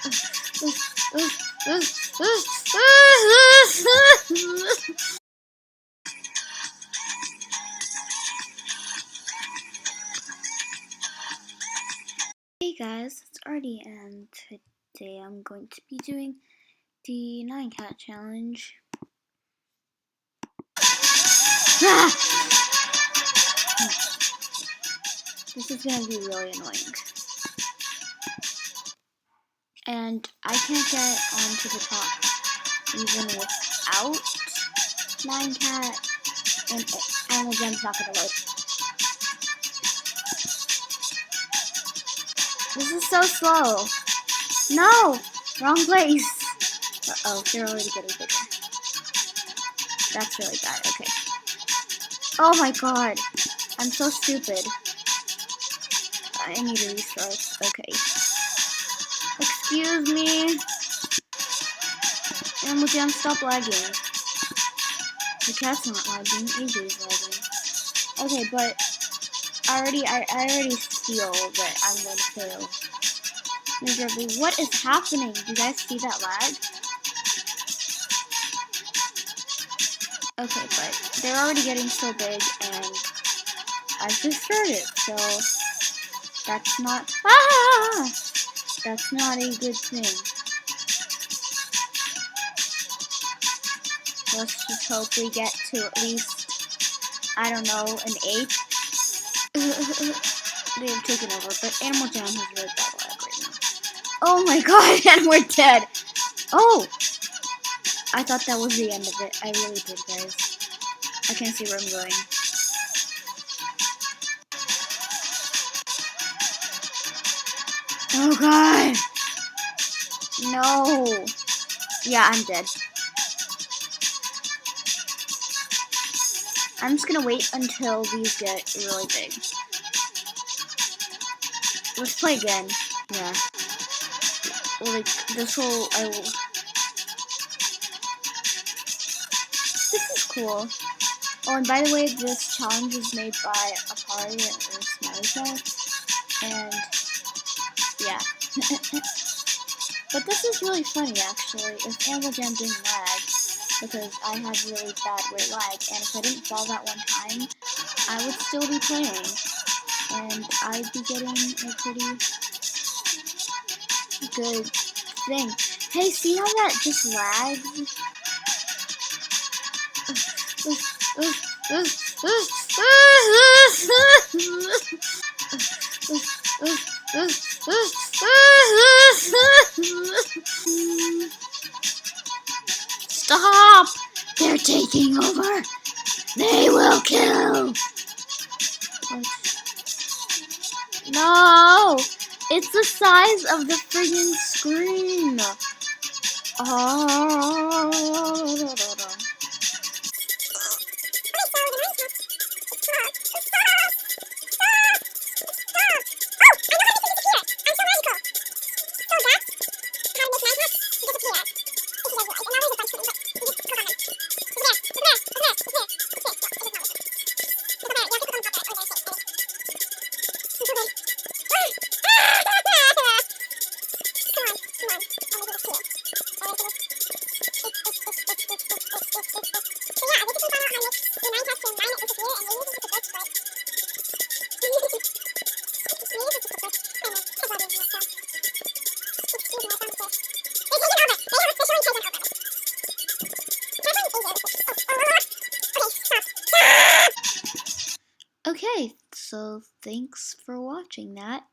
Hey guys, it's Artie, and today I'm going to be doing the 9 cat challenge. This is gonna be really annoying. And I can't get onto the top even without 9 cat, and Animal Jam's not gonna load. This is so slow. No! Wrong place. Uh-oh, they're already getting bigger. That's really bad, okay. Oh my god. I'm so stupid. I need to restart. Okay. Excuse me. Animal Jam, stop lagging. The cat's not lagging, AJ's lagging. Okay, but I already feel that I'm going to fail. Miserably. What is happening? Do you guys see that lag? Okay, but they're already getting so big, and I've just started, so that's not a good thing. Let's just hope we get to at least, I don't know, an 8. They have taken over, but Animal Jam has really bad lag right now. Oh my god, and we're dead! Oh! I thought that was the end of it. I really did, guys. I can't see where I'm going. Oh god! No! Yeah, I'm dead. I'm just gonna wait until these get really big. Let's play again. Yeah. Like, this will, This is cool. Oh, and by the way, this challenge is made by aparris or smileysmiles. And, yeah. But this is really funny, actually. If Animal Jam didn't lag, because I had really bad rate lag, and if I didn't fall that one time, I would still be playing, and I'd be getting a pretty good thing. Hey, see how that just lags? Stop! They're taking over! They will kill! What? No! It's the size of the friggin' screen! Oh. Okay, so thanks for watching that.